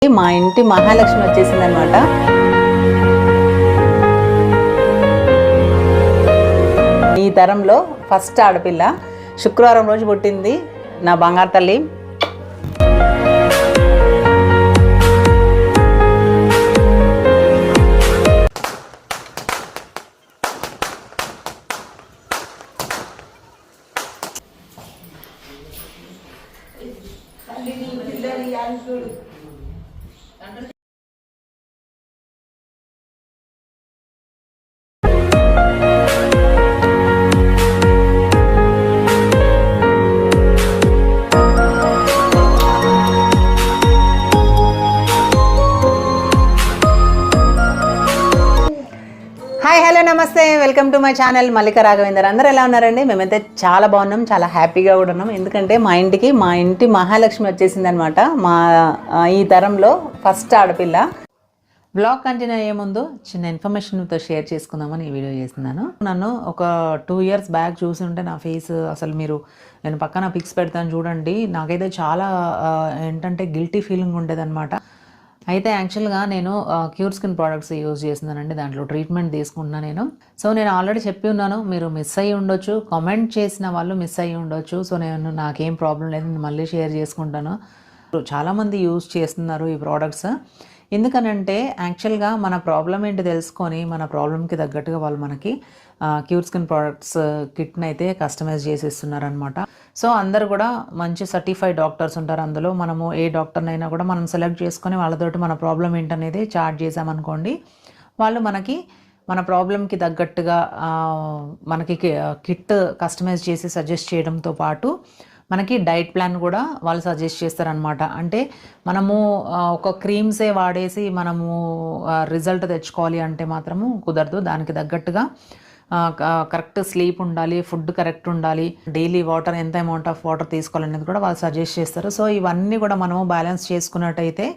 మా ఇంటి మహాలక్ష్మి వచ్చేసింది అనమాట. ఈ తరంలో ఫస్ట్ ఆడపిల్ల. శుక్రవారం రోజు పుట్టింది నా బంగారు తల్లి. హాయ్ హలో నమస్తే, welcome to my channel Mallika Raghavender. అందరూ ఎలా ఉన్నారండి? మేమైతే చాలా బాగున్నాం, చాలా హ్యాపీగా కూడా ఉన్నాం. ఎందుకంటే మా ఇంటి మహాలక్ష్మి వచ్చేసింది అనమాట. ఈ తరంలో ఫస్ట్ ఆడపిల్ల. బ్లాగ్ కంటిన్యూ అయ్యే ముందు చిన్న ఇన్ఫర్మేషన్తో షేర్ చేసుకుందామని ఈ వీడియో చేస్తున్నాను. నన్ను ఒక 2 years బ్యాక్ చూసి ఉంటే నా ఫేస్ అసలు నేను పక్కన పిక్స్ పెడతాను చూడండి. నాకైతే చాలా ఏంటంటే గిల్టీ ఫీలింగ్ ఉండేదన్నమాట. అయితే యాక్చువల్గా నేను క్యూర్ స్కిన్ ప్రోడక్ట్స్ యూజ్ చేస్తున్నానండి. దాంట్లో ట్రీట్మెంట్ తీసుకుంటున్నాను నేను. సో నేను ఆల్రెడీ చెప్పి ఉన్నాను, మీరు మిస్ అయ్యి ఉండొచ్చు, కామెంట్ చేసిన వాళ్ళు మిస్ అయ్యి ఉండొచ్చు. సో నాకేం ప్రాబ్లం లేదు, నేను మళ్ళీ షేర్ చేసుకుంటాను. చాలామంది యూజ్ చేస్తున్నారు ఈ ప్రోడక్ట్స్. ఎందుకనంటే యాక్చువల్గా మన ప్రాబ్లం ఏంటి తెలుసుకొని మన ప్రాబ్లంకి తగ్గట్టుగా వాళ్ళు మనకి క్యూర్ స్కిన్ ప్రోడక్ట్స్ కిట్ని అయితే కస్టమైజ్ చేసి ఇస్తున్నారనమాట. సో అందరు కూడా మంచి సర్టిఫైడ్ డాక్టర్స్ ఉంటారు. అందులో మనము ఏ డాక్టర్నైనా కూడా మనం సెలెక్ట్ చేసుకొని వాళ్ళతోటి మన ప్రాబ్లం ఏంటనేది చార్ట్ చేసామనుకోండి, వాళ్ళు మనకి మన ప్రాబ్లంకి తగ్గట్టుగా మనకి కిట్ కస్టమైజ్ చేసి సజెస్ట్ చేయడంతో పాటు మనకి డైట్ ప్లాన్ కూడా వాళ్ళు సజెస్ట్ చేస్తారనమాట. అంటే మనము ఒక క్రీమ్సే వాడేసి మనము రిజల్ట్ తెచ్చుకోవాలి అంటే మాత్రము కుదరదు. దానికి తగ్గట్టుగా కరెక్ట్ స్లీప్ ఉండాలి, ఫుడ్ కరెక్ట్ ఉండాలి, డైలీ వాటర్ ఎంత అమౌంట్ ఆఫ్ వాటర్ తీసుకోవాలనేది కూడా వాళ్ళు సజెస్ట్ చేస్తారు. సో ఇవన్నీ కూడా మనము బ్యాలెన్స్ చేసుకున్నట్టయితే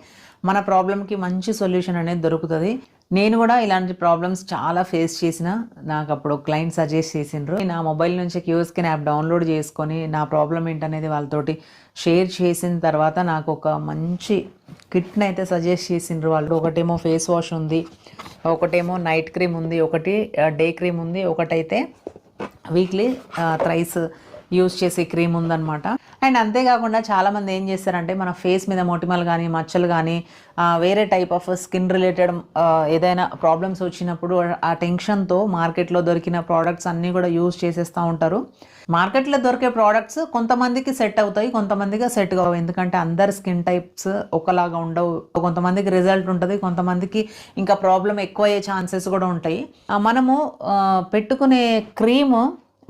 మన ప్రాబ్లంకి మంచి సొల్యూషన్ అనేది దొరుకుతుంది. నేను కూడా ఇలాంటి ప్రాబ్లమ్స్ చాలా ఫేస్ చేసిన. నాకు అప్పుడు క్లయింట్ సజెస్ట్ చేసిండ్రు. నా మొబైల్ నుంచి క్యూర్ స్కిన్ యాప్ డౌన్లోడ్ చేసుకొని నా ప్రాబ్లం ఏంటనేది వాళ్ళతోటి షేర్ చేసిన తర్వాత నాకు ఒక మంచి కిట్ని అయితే సజెస్ట్ చేసిండ్రు వాళ్ళు. ఒకటేమో ఫేస్ వాష్ ఉంది, ఒకటేమో నైట్ క్రీమ్ ఉంది, ఒకటి డే క్రీమ్ ఉంది, ఒకటైతే వీక్లీ థ్రైస్ యూజ్ చేసే క్రీమ్ ఉందన్నమాట. అండ్ అంతేకాకుండా చాలామంది ఏం చేస్తారంటే మన ఫేస్ మీద మొటిమలు కానీ మచ్చలు కానీ వేరే టైప్ ఆఫ్ స్కిన్ రిలేటెడ్ ఏదైనా ప్రాబ్లమ్స్ వచ్చినప్పుడు ఆ టెన్షన్తో మార్కెట్లో దొరికిన ప్రోడక్ట్స్ అన్నీ కూడా యూజ్ చేసేస్తూ ఉంటారు. మార్కెట్లో దొరికే ప్రోడక్ట్స్ కొంతమందికి సెట్ అవుతాయి, కొంతమందికి సెట్ కావు. ఎందుకంటే అందరి స్కిన్ టైప్స్ ఒకలాగా ఉండవు. కొంతమందికి రిజల్ట్ ఉంటుంది, కొంతమందికి ఇంకా ప్రాబ్లం ఎక్కువ అయ్యే ఛాన్సెస్ కూడా ఉంటాయి. మనము పెట్టుకునే క్రీమ్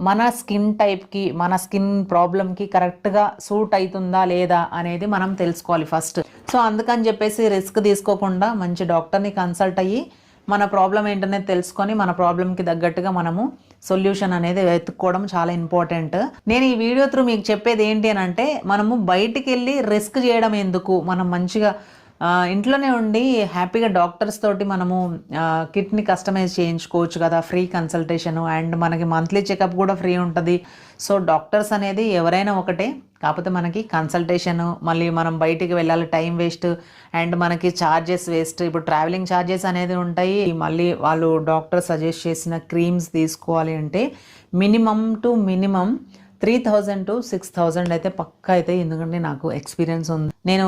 మన స్కిన్ టైప్కి, మన స్కిన్ ప్రాబ్లంకి కరెక్ట్గా సూట్ అవుతుందా లేదా అనేది మనం తెలుసుకోవాలి ఫస్ట్. సో అందుకని చెప్పేసి రిస్క్ తీసుకోకుండా మంచి డాక్టర్ని కన్సల్ట్ అయ్యి మన ప్రాబ్లం ఏంటనేది తెలుసుకొని మన ప్రాబ్లంకి తగ్గట్టుగా మనము సొల్యూషన్ అనేది వెతుక్కోవడం చాలా ఇంపార్టెంట్. నేను ఈ వీడియో త్రూ మీకు చెప్పేది ఏంటి అని అంటే, మనము బయటికి వెళ్ళి రిస్క్ చేయడం ఎందుకు, మనం మంచిగా ఇంట్లోనే ఉండి హ్యాపీగా డాక్టర్స్ తోటి మనము కిట్ని కస్టమైజ్ చేయించుకోవచ్చు కదా, ఫ్రీ కన్సల్టేషను. అండ్ మనకి మంత్లీ చెకప్ కూడా ఫ్రీ ఉంటుంది. సో డాక్టర్స్ అనేది ఎవరైనా ఒకటే, కాకపోతే మనకి కన్సల్టేషను, మళ్ళీ మనం బయటికి వెళ్ళాలి, టైం వేస్ట్, అండ్ మనకి ఛార్జెస్ వేస్ట్. ఇప్పుడు ట్రావెలింగ్ ఛార్జెస్ అనేది ఉంటాయి. మళ్ళీ వాళ్ళు డాక్టర్ సజెస్ట్ చేసిన క్రీమ్స్ తీసుకోవాలి అంటే మినిమం 3000 to 6000 అయితే పక్కా అయితే. ఎందుకంటే నాకు ఎక్స్పీరియన్స్ ఉంది. నేను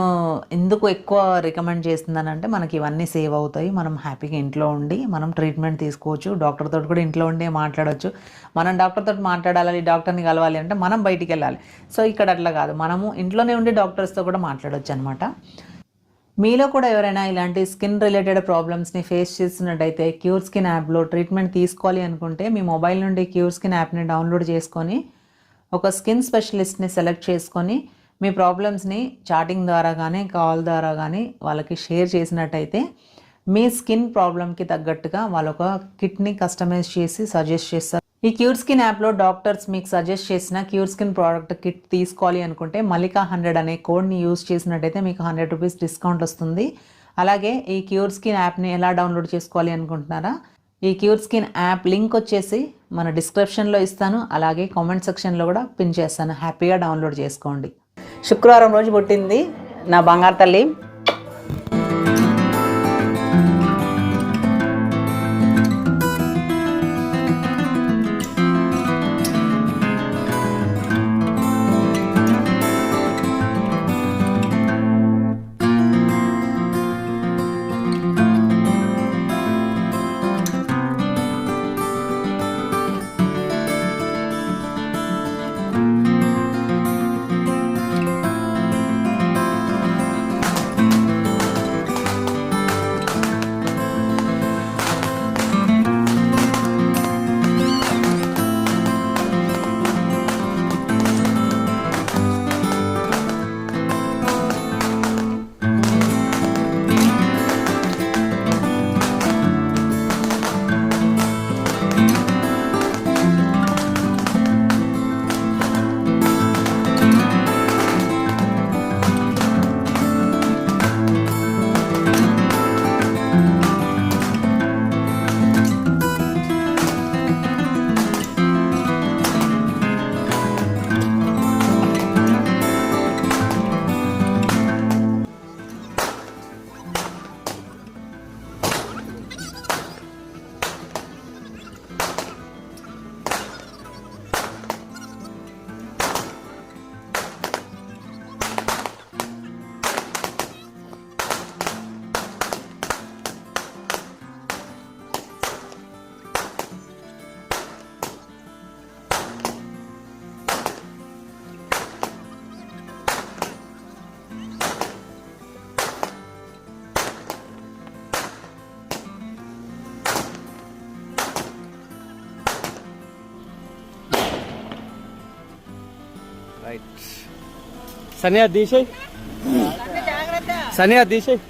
ఎందుకు ఎక్కువ రికమెండ్ చేస్తున్నానంటే మనకి ఇవన్నీ సేవ్ అవుతాయి. మనం హ్యాపీగా ఇంట్లో ఉండి మనం ట్రీట్మెంట్ తీసుకోవచ్చు. డాక్టర్ తోటి కూడా ఇంట్లో ఉండి మాట్లాడవచ్చు. మనం డాక్టర్ తోటి మాట్లాడాలి, డాక్టర్ని కలవాలి అంటే మనం బయటికి వెళ్ళాలి. సో ఇక్కడ అట్లా కాదు, మనము ఇంట్లోనే ఉండి డాక్టర్స్తో కూడా మాట్లాడవచ్చు అనమాట. మీలో కూడా ఎవరైనా ఇలాంటి స్కిన్ రిలేటెడ్ ప్రాబ్లమ్స్ని ఫేస్ చేస్తున్నట్టయితే క్యూర్ స్కిన్ యాప్లో ట్రీట్మెంట్ తీసుకోవాలి అనుకుంటే మీ మొబైల్ నుండి క్యూర్ స్కిన్ యాప్ని డౌన్లోడ్ చేసుకొని ఒక స్కిన్ స్పెషలిస్ట్ని సెలెక్ట్ చేసుకొని మీ ప్రాబ్లమ్స్ని చాటింగ్ ద్వారా కానీ కాల్ ద్వారా కానీ వాళ్ళకి షేర్ చేసినట్టయితే మీ స్కిన్ ప్రాబ్లంకి తగ్గట్టుగా వాళ్ళు ఒక కిట్ని కస్టమైజ్ చేసి సజెస్ట్ చేస్తారు. ఈ క్యూర్ స్కిన్ యాప్లో డాక్టర్స్ మీకు సజెస్ట్ చేసిన క్యూర్ స్కిన్ ప్రోడక్ట్ కిట్ తీసుకోవాలి అనుకుంటే మల్లిక 100 అనే కోడ్ని యూజ్ చేసినట్టయితే మీకు 100 రూపీస్ డిస్కౌంట్ వస్తుంది. అలాగే ఈ క్యూర్ స్కిన్ యాప్ని ఎలా డౌన్లోడ్ చేసుకోవాలి అనుకుంటున్నారా? ఈ క్యూర్ స్కిన్ యాప్ లింక్ వచ్చేసి మన డిస్క్రిప్షన్లో ఇస్తాను, అలాగే కామెంట్ సెక్షన్లో కూడా పిన్ చేస్తాను. హ్యాపీగా డౌన్లోడ్ చేసుకోండి. శుక్రవారం రోజు పుట్టింది నా బంగారు తల్లి. రైట్ సని అది తీసేయి, సని అది తీసేయి.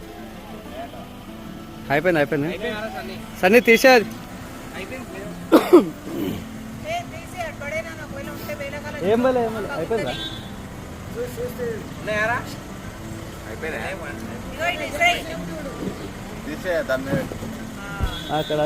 అయిపోయింది సన్ని తీసేది. ఏం బలే అయిపోయిందా? అక్కడ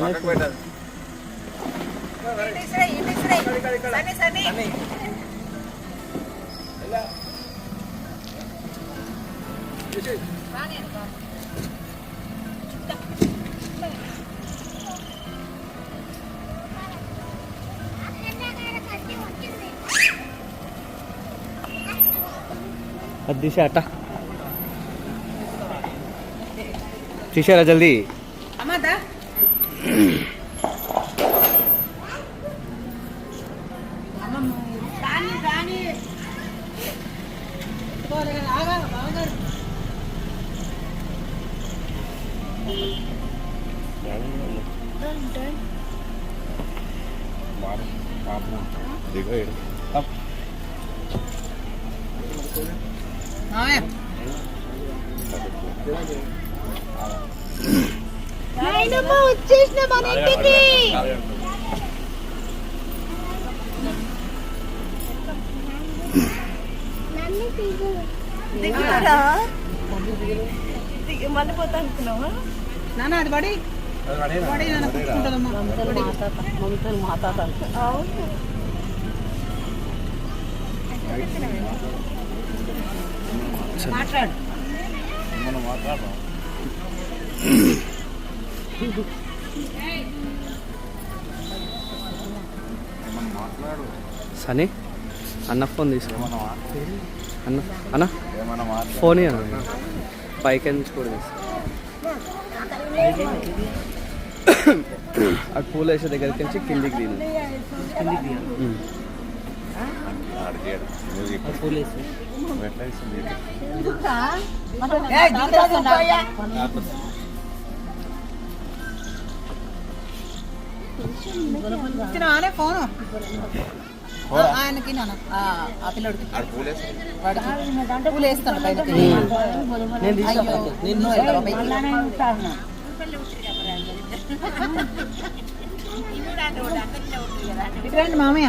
అది తీసే అట్ట తీసేరా జల్దీ. వచ్చేసిన మన ఇంటికి. మళ్ళీ పోతా అనుకున్నావా నాన్న? అది పడి మాట్లాడు. సని అన్న ఫోన్ తీసుకో. అన్న ఫోన్ ఇవ్వను, పైకి నుంచి కూడా తీసుకో. ఆ పూలు వేసే దగ్గరికి వచ్చి కిందికి దిగు. ఫోను ఆయనకి ఆ పిల్లడికి పూలు వేస్తాను పైన. రండి మామయ్య,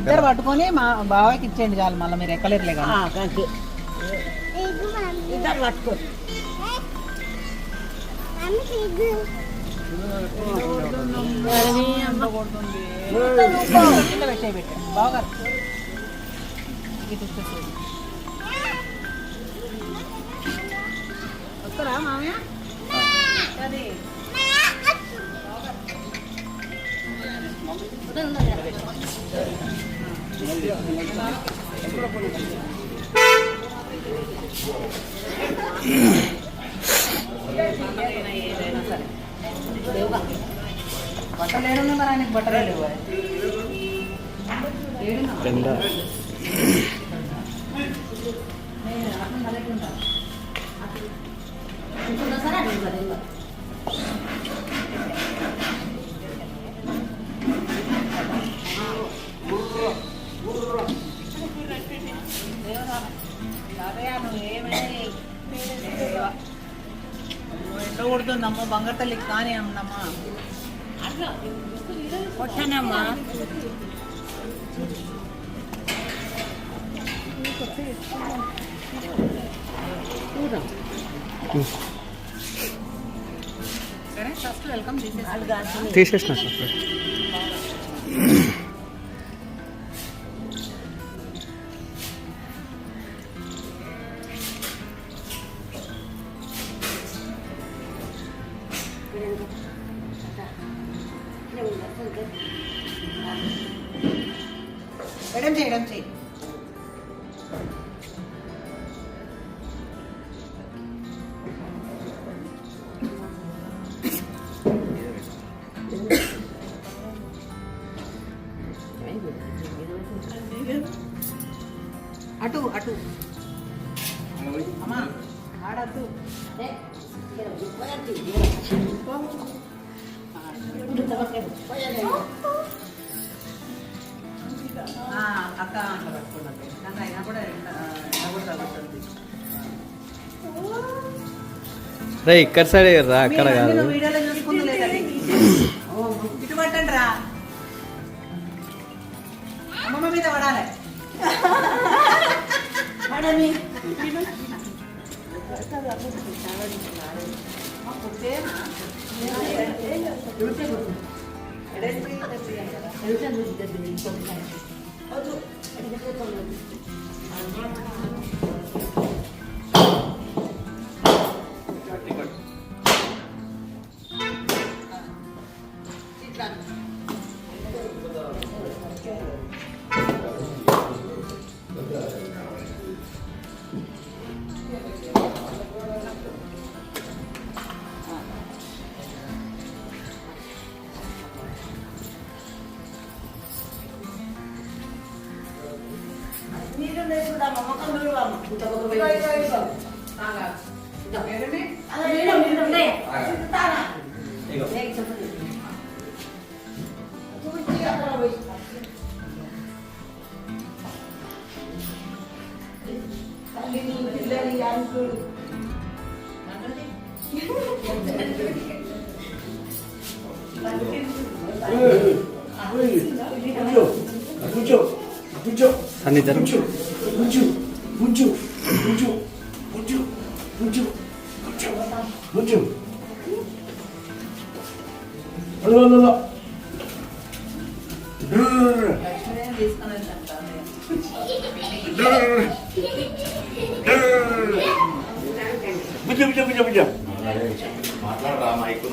ఇద్దరు పట్టుకొని మా బాబాయ్కి ఇచ్చేయండి చాలు. మళ్ళీ మీరు ఎక్కలేరులే కదా. ఇద్దరు పట్టుకో. పెట్టే బాగా వస్తారా మామయ్య? బట్టలు ఏడున్నా మరి ఆయనకి బట్టలే లేవు. ఎండ కొడుతుందమ్మా, బంగారు తల్లి కానీ అమ్మా కొట్టానమ్మా. సరే ఫస్ట్ వెల్కమ్ తీసేసిన. ఎడం చేయి. అటు అమ్మా ఆడద్దు. అక్క అట్లా పట్టుకున్నట్టు నాకు అయినా కూడా తగ్గుతుంది. రే ఇక్కడ సైడ్ రా, అక్కడ కాదు. వీడియోలో చూసుకుంటలేదు ఇటు పట్టండి రా, అమ్మమ్మ మీద పడాలి. సన్నిధరం మాట్లాడరా మైక్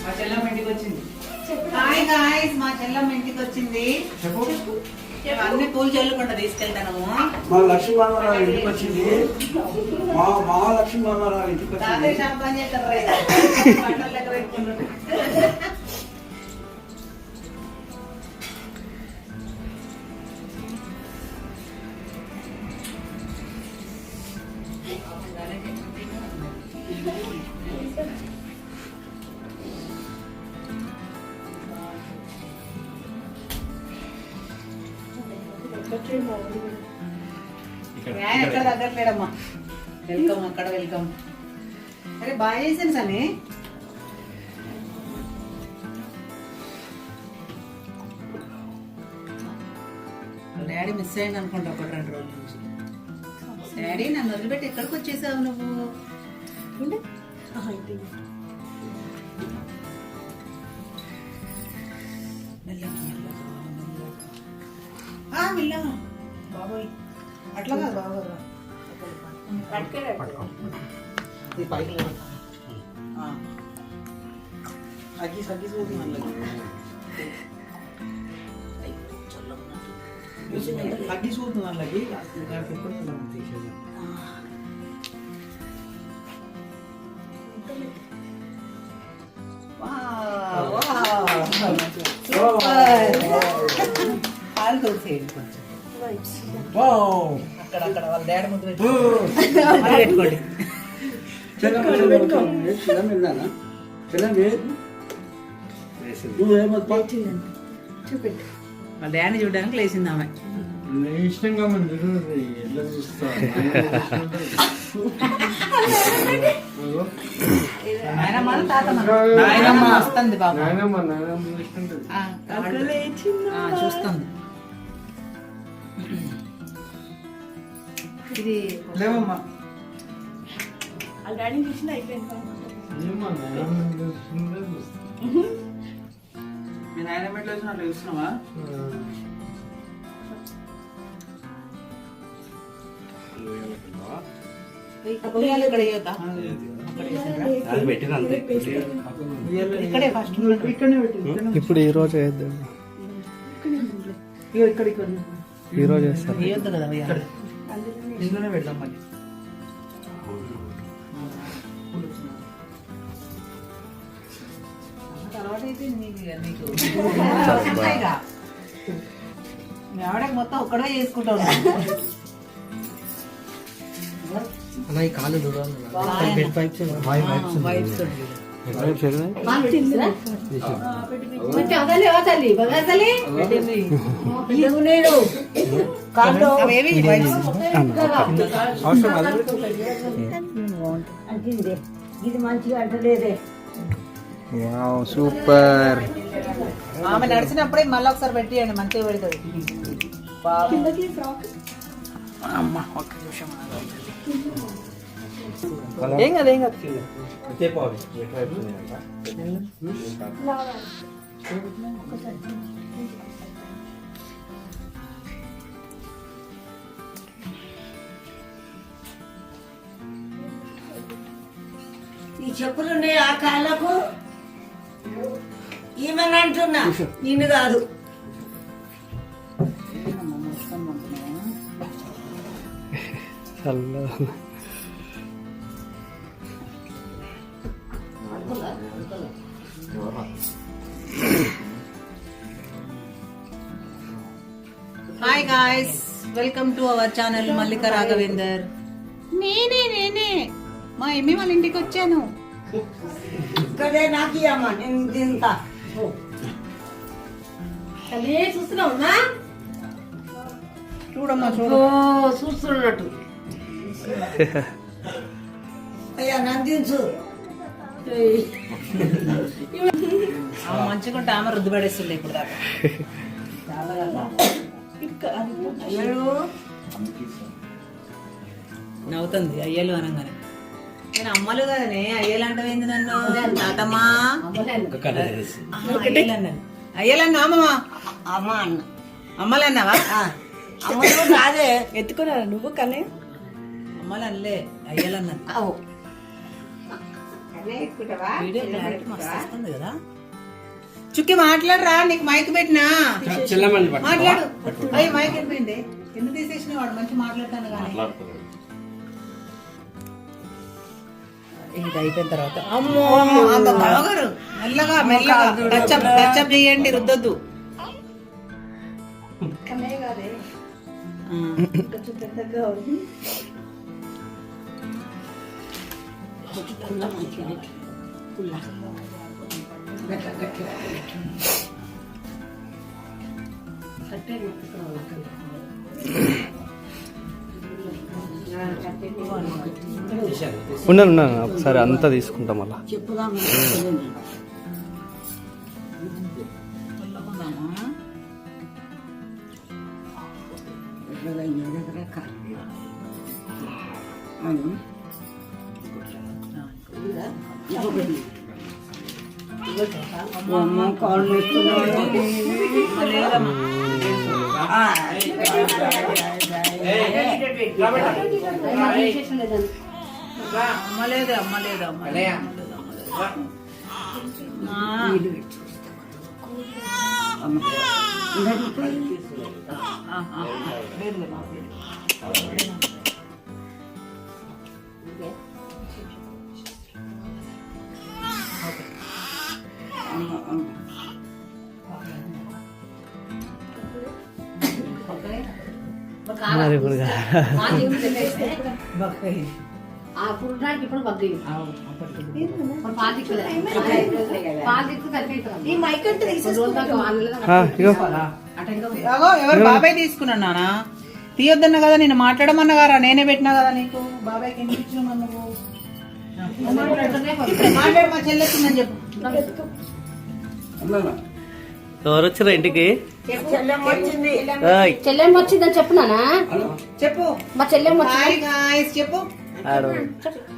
మా చెల్లమ్మ ఇంటికి వచ్చింది. హాయ్ గాయ్స్, మా చెల్లమ్మ ఇంటికి వచ్చింది. అన్ని పూలు చల్లుకుంటా తీసుకెళ్తాను. మా లక్ష్మీమారావు ఇంటికి వచ్చింది. మా లక్ష్మీమారావు ఇంటికి వచ్చింది. షాప్ పని చేస్తారు బట్టలు లెక్క పెట్టుకుంటారు. ఎక్కడ తగ్గట్లేడమ్మా. వెల్కమ్, అక్కడ వెల్కమ్. అరే బాగా చేసాను సని. డాడీ మిస్ అయింది అనుకుంటా ఒకటి 2 రోజుల నుంచి. డాడీ నన్ను వదిలిపెట్టి ఎక్కడికి వచ్చేసావు నువ్వు? మెల్లగా బాబోయ్, అట్లా కాదు బాబోయ్. అగ్గి చూస్తుంది వాళ్ళకి తీసేది. పాలు తోసేయండి కొంచెం. అక్కడ వాళ్ళ డాడీ ముందు పెట్టుకోండి. వాళ్ళ డాడీ చూడడానికి లేచింది ఆమె. ఇష్టంగా ఎట్లా చూస్తా నాయనమ్మ వస్తుంది బాబు, చూస్తుంది. ఇది లేవమ్మా. డాడీ చూసిన అయిపోయింది. మీ నాయనమ్మ ఎట్లా చూసిన అట్లా చూస్తున్నావా? ఇక్కడ ఇక్కడే ఫస్ట్ ఇక్కడనే పెట్టి ఇప్పుడు ఈ రోజు వేద్దాం. ఇక్కడ ఈ రోజు వేస్తారు. వేయొద్దు కదా ఇక్కడ ఇంట్లోనే పెడదాం మళ్ళీ. తర్వాత అయితే నీకు ఆవిడకి మొత్తం ఒక్కడే చేసుకుంటావు. అన్న ఈ కాళ్ళు చూడాలి బెడ్ పైప్స్ ఇది మంచిగా అంటలేదే. సూపర్. ఆమె నడిచినప్పుడే మళ్ళీ ఒకసారి పెట్టియండి, మంచిగా పెడుతుంది. ఏం కదా ఏం కదా. ఈ చెప్పులున్నాయి ఆ కాళ్ళకు. ఈమెను అంటున్నా, నిన్ను కాదు. Hi guys, welcome to our channel Mallika Raghavender. నేనే మా ఎమ్మి వాళ్ళ ఇంటికి వచ్చాను. ఇక్కడే నాకు ఇయ్యమ్మా, నేను తింటా. చూస్తున్నావునా? చూడమ్మా చూస్తున్నట్టు. అయ్యా నందించు. మంచిగా ఆమె రుద్దు పడేస్తుండే ఇప్పుడు దాకా. నవ్వుతుంది అయ్యలు అనగానే. నేను అమ్మలు కదనే అయ్యలు అంటవేంది నన్ను? తాతమ్మా అయ్యలన్నా అమ్మమ్మా అమ్మ అన్న అమ్మలు అన్నావా? అమ్మలు కాదే. ఎత్తుకున్నా నువ్వు కనే అమ్మలు అనలే అయ్యలు అన్నాను. వీడియో క్లారిటీ మస్తు వస్తుంది కదా. చుక్కి మాట్లాడరా, నీకు మైక్ పెట్టినా మాట్లాడు. అయ్యి మైక్ వెళ్ళిపోయింది, ఎందుకు తీసేసిన? వాడు మంచి మాట్లాడతాను కానీ ఇది అయిపోయిన తర్వాత అమ్మో బావగారు మెల్లగా మెల్లగా టచ్అప్ చేయండి, రుద్దొద్దు. ఉన్నాను ఒకసారి అంతా తీసుకుంటాం అలా. అమ్మలేదు అమ్మలేదు మరి ఇప్పుడు ఎవరు బాబాయ్ తీసుకున్నా నానా? తీయొద్దన్నా కదా, నేను మాట్లాడమన్నా గారా, నేనే పెట్టినా కదా నీకు. బాబాయ్కి ఎందుకు ఇచ్చినా నువ్వు? మాట్లాడు, మా చెల్లి వచ్చిందని చెప్పు. ఎవరు వచ్చారా ఇంటికి? చెల్లెమ్మ వచ్చిందని చెప్పునానా? చెప్పు. మా చెల్లెమ్మ హాయ్ గాయ్స్ చెప్పు.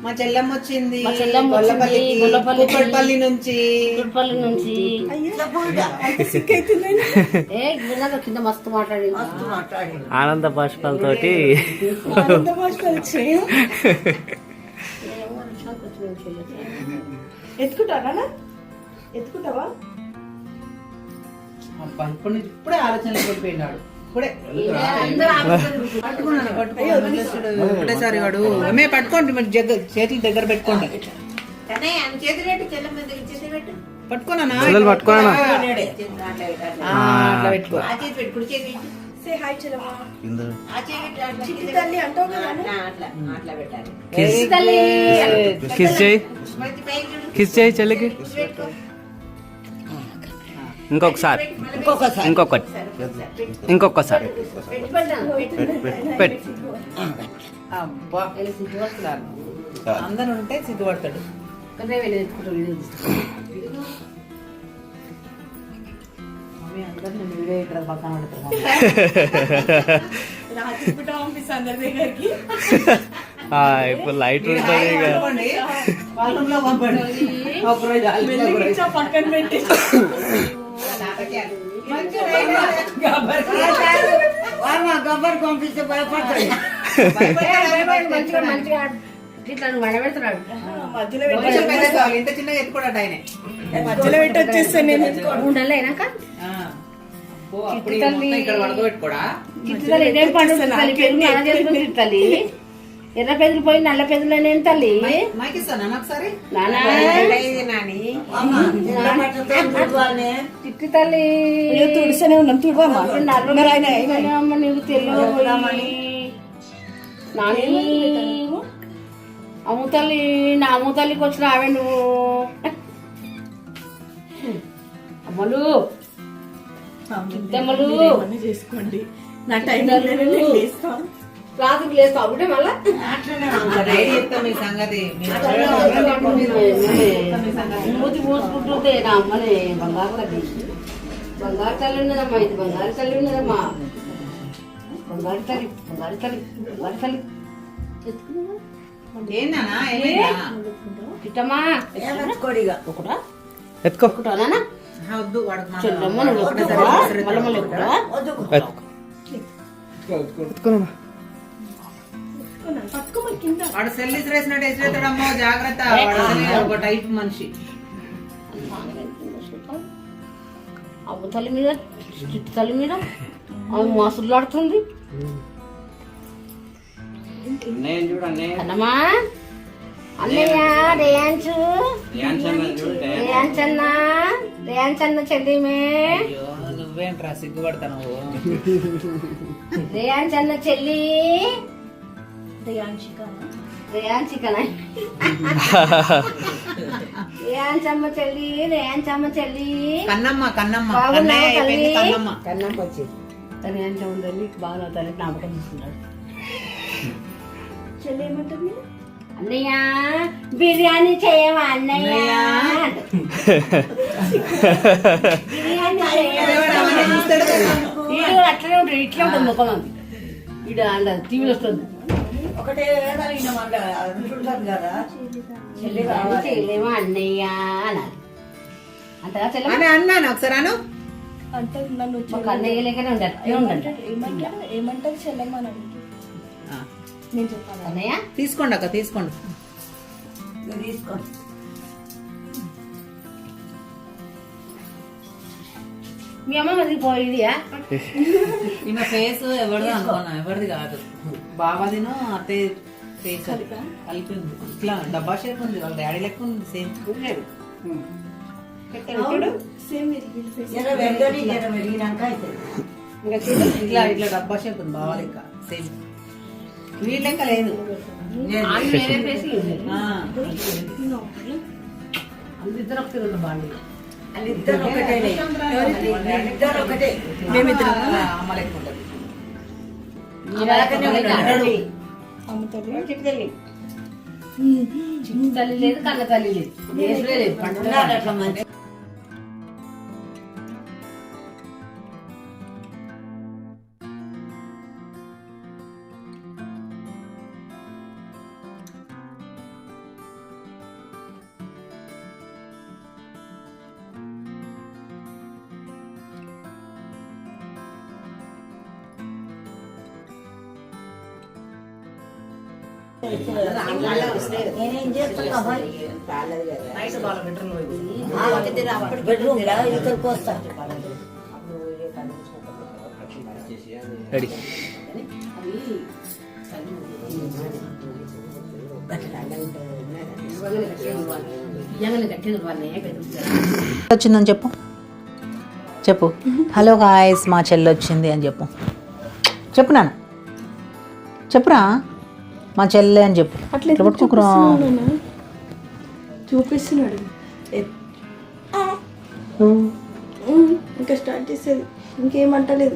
మా చెల్లెమ్మ వచ్చింది మా చెల్లెమ్మ వచ్చింది గొల్లపల్లి కుక్కడపల్లి నుంచి. గుడిపల్లి నుంచి. కింద మస్తు మాట్లాడింది. ఆనంద బాష్పాలతోటి ఎత్తుకుంటారా? ఎత్తుకుంటావా? ఇప్పుడే ఆలోచనలు పడిపోయినాడు. ఇప్పుడే ఒకటేసారి వాడు ఏమే పట్టుకోండి, మరి చేతులు దగ్గర పెట్టుకోండి. పట్టుకోనా పిల్లలు పట్టుకోనా అట్లా పెట్టుకో. సే హాయ్ చెల్లమ్మ చిట్టి తల్లి అంటావు కదా కిస్ చేయి కిస్ చేయి చెల్లికి ఇంకొకసారి ఇంకొకసారి పెట్టు అబ్బా అందరు ఉంటే సిగ్గుపడతాడు. మమ్మీ అందరు నేను వీడియో ఇక్కడ పక్కన పెడతాను. రాత్రి పూట పంపిస్తా అందరి దగ్గరికి. ఇప్పుడు లైట్ ఉంటుంది ఇక. వాళ్ళ రూమ్లో పంపండి. ఒకరోజు మెల్లిగా పక్కన పెట్టి గబ్బర్ పంపిస్తే భయపడతాడు. మంచిగా ఇట్లా వడబెడుతున్నాడు. మధ్యలో ఇంత చిన్నగా ఎత్తుకోడట ఆయన. మధ్యలో పెట్టి వచ్చేస్తే నేను ఉండలే అయినాక ఇక్కడ పడుకోబెట్టుకోడా. చిట్టుతల్లి ఇదేం పండుగ తల్లి పెరుగు ఎలా చేసుకుని చిట్టుతల్లి ఎర్ర పెదులు పోయి నల్ల పెదులు అనేం తల్లి మైక్ ఇస్తాను ఒకసారి. చిట్టు తల్లి తుడిసనే ఉన్నాం తుడవమ్మా. అమ్మ నీకు తెలియదు నాని అమ్ము తల్లి నా అమ్ము తల్లికి వచ్చిన ఆవే నువ్వు అమ్మలు చిట్టమ్మలు అన్నీ చేసుకోండి. నా టైం రాత్రికి లేస్తావు ఒకటే మళ్ళా మీ సంగతి మూతి పూసుకుంటుంటే నా అమ్మని బంగారు తల్లి బంగారు తల్లి ఉన్నదమ్మా ఇది బంగారు తల్లి ఉన్నదమ్మా బంగారు తల్లి బంగారు తల్లి బంగారు తల్లి ఏందా చిట్టమ్మా ఒకటా ఎత్తుకో ఒకటానా వద్దు వాడు చెల్లమ్మ నువ్వు ఒకటా మళ్ళీ మళ్ళీ ఒకటా ఎత్తుకోనమ్మా. పట్టుకోమని కింద వాడు సెల్ ఇసిరేసినట్టు ఇసిరేతాడమ్మో జాగ్రత్త. వాడు అసలే ఒక టైప్ మనిషి. అమ్మ తల్లి మీద చిట్టు తల్లి మీద ఆమె మాసులాడుతుంది అన్నమ్మా అన్నయ్య రేయాన్స్ రేయాన్స్ అన్న రేయాన్స్ అన్న చెల్లిమే అయ్యో నువ్వేంట్రా సిగ్గుపడతాను. రేయాన్స్ అన్న చెల్లి రేయాన్స్ కన రేయాన్స్ అమ్మ చెల్లి రేయాన్స్ అమ్మ చెల్లి కన్నమ్మ కన్నమ్మ బాగున్నావా కన్నయ్య తల్లి? అయిపోయింది కన్నమ్మ. కన్నమ్మ వచ్చింది తను ఎంత ఉందండి బాగా తల్లి జ్ఞాపకం తీసుకున్నాడు చెల్లి ఏమంటుంది అన్నయ్య బిర్యానీ చేయవా అన్నయ్య బిర్యానీ వీడు అట్లనే ఉంటుంది ఇట్లా ఉంటుంది ముఖం అది వీడు టీవీలో వస్తుంది ఒకటే చేయలేమా అన్నయ్య అనాలి అంతగా చెల్లెమ్మ అని అన్నాను ఒకసారి అను. అంటే నన్ను ఒక అన్నయ్య లేకనే ఉండాలి ఉండండి ఏమంటారు చెల్లమ్మ అని అడిగి ఆ, నేను చెప్పాను అన్నయ్య తీసుకోండి అక్క తీసుకోండి. మీ అమ్మ అది పోయిదియా ఈమె ఫేస్ ఎవరిది అనుకున్నా ఎవరిది కాదు. బాబాదిను అత్తయ్య ఫేస్ కలిపి ఉంది. ఇట్లా డబ్బా షేప్ ఉంది. వాళ్ళ డాడీ లెక్క ఉంది సేమ్. సేమ్ ఇంకా చూడు ఇట్లా ఇట్లా డబ్బా షేప్ ఉంది బాబా లెక్క సేమ్. వీళ్ళ లెక్క లేదు. వేరే ఫేస్ ఆ, అందరిద్దరు ఒకటి రెండు బాండి మేమిద్దరం అమ్మ లెక్క ఉంటుంది. అమ్ముతుంది చిన్న తల్లి లేదు కన్న తల్లి లేదు దేశమే లేదు పండుగ నేనేం చేస్తున్నా నైట్ వాళ్ళ బెడ్రూమ్ బెడ్రూమ్ ఇక్కడికి వస్తా రెడీ నిజంగానే కట్టిన వాళ్ళే పెరుగుతారు. వచ్చిందని చెప్పు చెప్పు. హలో గాయస్ మా చెల్లి వచ్చింది అని చెప్పు. చెప్పు నాన్న, చెప్పురా మా చెల్లె అని చెప్పు. అట్లా ఇట్లా పట్టుకోకురా. చూపిస్తున్నాడు ఇంకా స్టార్ట్ చేసేది ఇంకేమంటలేదు.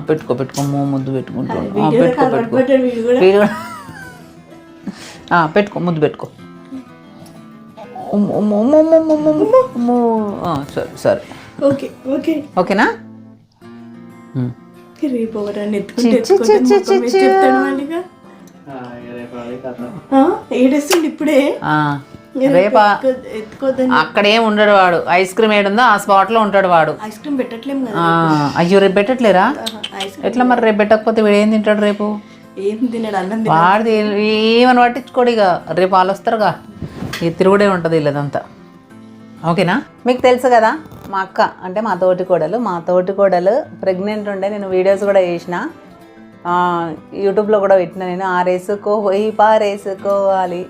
పెట్టుకో పెట్టుకో ముద్దు పెట్టుకుంటా. వీడియో పెట్టుకో పెట్టుకో వీడు కూడా వీడు కూడా. పెట్టుకో ముద్దు పెట్టుకో. సరే సరే ఓకే ఓకే ఓకేనా. రేపు ఎవరన్నా ఎత్తుకుంటే చెప్తాడు మళ్ళీగా. ఏడేస్తుంది ఇప్పుడే. రేపా ఎత్తుకోద్దని అక్కడేం ఉండడు వాడు. ఐస్ క్రీమ్ ఏడుందో ఆ స్పాట్ లో ఉంటాడు వాడు. ఐస్ క్రీమ్ పెట్టట్లేము కదా. అయ్యో రేపు పెట్టట్లేరా? ఐస్ ఎట్లా మరి రేపు పెట్టకపోతే వీడు ఏం తింటాడు రేపు? ఏం తిన్నాడు అన్నం వాడిది ఏమని పట్టించుకోడు. ఇక రేపు వాళ్ళు వస్తారుగా, ఇక తిరుగుడే ఉంటుంది వీళ్ళదంతా. ఓకేనా. మీకు తెలుసు కదా మా అక్క అంటే మా తోటి కోడలు ప్రెగ్నెంట్ ఉండే నేను వీడియోస్ కూడా చేసిన, యూట్యూబ్లో కూడా పెట్టిన నేను. ఆరేసుకోపోయి పారేసుకోవాలి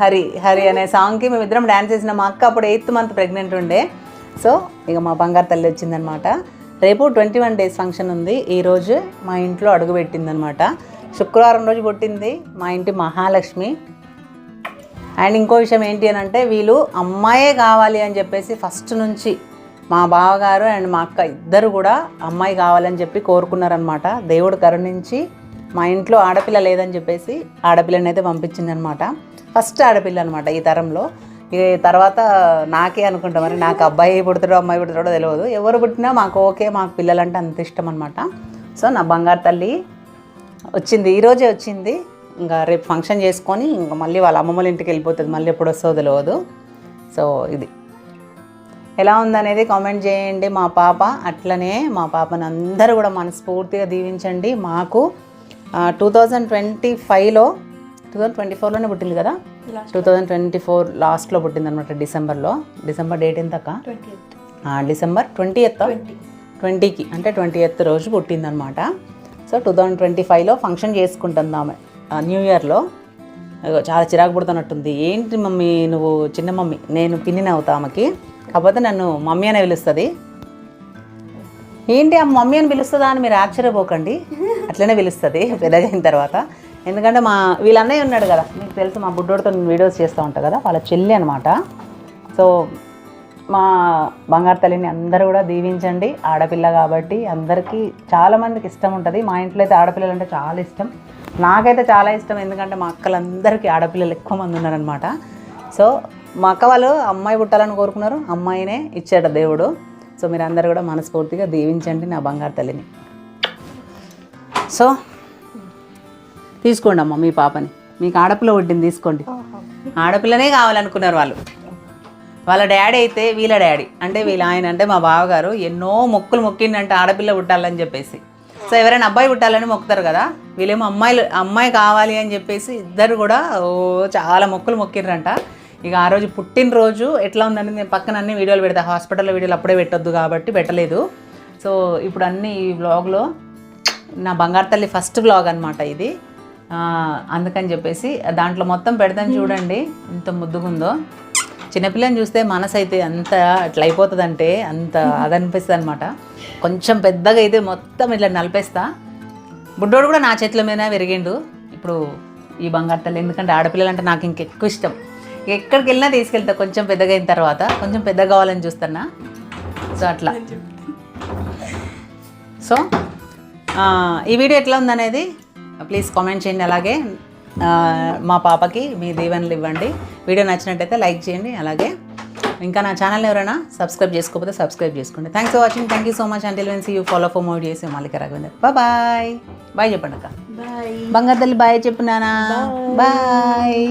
హరి హరి అనే సాంగ్కి మేమిద్దరం డ్యాన్స్ చేసిన. మా అక్క అప్పుడు 8th month ప్రెగ్నెంట్ ఉండే. సో ఇక మా బంగారు తల్లి వచ్చిందనమాట. రేపు 21 days ఫంక్షన్ ఉంది. ఈరోజు మా ఇంట్లో అడుగు పెట్టిందనమాట. శుక్రవారం రోజు పుట్టింది మా ఇంటి మహాలక్ష్మి. అండ్ ఇంకో విషయం ఏంటి అని అంటే వీళ్ళు అమ్మాయే కావాలి అని చెప్పేసి ఫస్ట్ నుంచి మా బావగారు అండ్ మా అక్క ఇద్దరు కూడా అమ్మాయి కావాలని చెప్పి కోరుకున్నారనమాట. దేవుడు కరుణించి మా ఇంట్లో ఆడపిల్ల లేదని చెప్పేసి ఆడపిల్లని అయితే పంపించిందనమాట. ఫస్ట్ ఆడపిల్ల అనమాట ఈ తరంలో. ఇక తర్వాత నాకే అనుకుంటా, మరి నాకు అబ్బాయి పుడతాడో అమ్మాయి పుడతాడో తెలియదు. ఎవరు పుట్టినా మాకు ఓకే, మాకు పిల్లలంటే అంత ఇష్టం అనమాట. సో నా బంగారు తల్లి వచ్చింది, ఈరోజే వచ్చింది. ఇంకా రేపు ఫంక్షన్ చేసుకొని ఇంకా మళ్ళీ వాళ్ళ అమ్మమ్మల ఇంటికి వెళ్ళిపోతుంది. మళ్ళీ ఎప్పుడు వస్తుందో తెలియదు. సో ఇది ఎలా ఉందనేది కామెంట్ చేయండి. మా పాప అట్లనే మా పాపను అందరూ కూడా మనస్ఫూర్తిగా దీవించండి. మాకు 2025లో 2024లోనే పుట్టింది కదా, 2024 లాస్ట్లో పుట్టింది అనమాట. డిసెంబర్ డేట్ ఎంత అక్క? డిసెంబర్ 20కి అంటే 20th రోజు పుట్టిందనమాట. సో 2025లో ఫంక్షన్ చేసుకుంటుంది ఆమె న్యూ ఇయర్లో. చాలా చిరాకు పుడుతున్నట్టుంది. ఏంటి మమ్మీ నువ్వు చిన్న మమ్మీ, నేను పిన్నిని అవుతా ఆమెకి, కాకపోతే నన్ను మమ్మీ అనే పిలుస్తుంది. ఏంటి ఆ మమ్మీ అని పిలుస్తుందా అని మీరు ఆశ్చర్యపోకండి, అట్లనే పిలుస్తుంది పెద్దగా అయిన తర్వాత. ఎందుకంటే వీళ్ళ అన్నయ్య ఉన్నాడు కదా, మీకు తెలుసు, మా బుడ్డోడితో నేను వీడియోస్ చేస్తూ ఉంటాను కదా, వాళ్ళ చెల్లి అనమాట. సో మా బంగారు తల్లిని అందరూ కూడా దీవించండి. ఆడపిల్ల కాబట్టి అందరికీ చాలామందికి ఇష్టం ఉంటుంది. మా ఇంట్లో అయితే ఆడపిల్లలు అంటే చాలా ఇష్టం, నాకైతే చాలా ఇష్టం. ఎందుకంటే మా అక్కలందరికీ ఆడపిల్లలు ఎక్కువ మంది ఉన్నారనమాట. సో మా అక్క వాళ్ళు అమ్మాయి పుట్టాలని కోరుకున్నారు, అమ్మాయినే ఇచ్చాడు దేవుడు. సో మీరు అందరూ కూడా మనస్ఫూర్తిగా దీవించండి నా బంగారు తల్లిని. సో తీసుకోండి అమ్మ మీ పాపని, మీకు ఆడపిల్ల పుట్టింది తీసుకోండి. ఆడపిల్లనే కావాలనుకున్నారు వాళ్ళు. వాళ్ళ డాడీ అయితే వీళ్ళ డాడీ అంటే వీళ్ళ ఆయన అంటే మా బావగారు ఎన్నో మొక్కులు మొక్కిండంటే ఆడపిల్ల పుట్టాలని చెప్పేసి. సో ఎవరైనా అబ్బాయి పుట్టాలని మొక్కుతారు కదా, వీళ్ళేమో అమ్మాయి కావాలి అని చెప్పేసి ఇద్దరు కూడా చాలా మొక్కులు మొక్కిర్రంట. ఇక ఆ రోజు పుట్టినరోజు ఎట్లా ఉందని నేను పక్కన అన్ని వీడియోలు పెడతా, హాస్పిటల్లో వీడియోలు అప్పుడే పెట్టొద్దు కాబట్టి పెట్టలేదు. సో ఇప్పుడు అన్నీ ఈ వ్లాగ్లో నా బంగారు తల్లి ఫస్ట్ వ్లాగ్ అనమాట ఇది. అందుకని చెప్పేసి దాంట్లో మొత్తం పెడతాను చూడండి ఎంత ముద్దుగుందో. చిన్నపిల్లని చూస్తే మనసు అయితే అంత అట్లా అయిపోతుందంటే అంత అదనిపిస్తుంది అనమాట. కొంచెం పెద్దగా అయితే మొత్తం ఇట్లా నలిపేస్తా. బుడ్డోడు కూడా నా చేతుల మీద విరిగిండు ఇప్పుడు ఈ బంగారు తల్లి, ఎందుకంటే ఆడపిల్లలు అంటే నాకు ఇంకెక్కువ ఇష్టం. ఎక్కడికి వెళ్ళినా తీసుకెళ్తా కొంచెం పెద్దగా అయిన తర్వాత, కొంచెం పెద్దగా కావాలని చూస్తున్నా. సో అట్లా. సో ఈ వీడియో ఎట్లా ఉందనేది ప్లీజ్ కామెంట్ చేయండి. అలాగే మా పాపకి మీ దీవెనలు ఇవ్వండి. వీడియో నచ్చినట్టయితే లైక్ చేయండి. అలాగే ఇంకా నా ఛానల్ని ఎవరైనా సబ్స్క్రైబ్ చేసుకోకపోతే సబ్స్క్రైబ్ చేసుకోండి. Thanks for watching. Thank you so much. Until when see you follow for more videos. Mallika Raghavender. Bye చెప్పండి అక్క. బాయ్ బంగారు తల్లి బాయ్ చెప్పు నానా. బాయ్.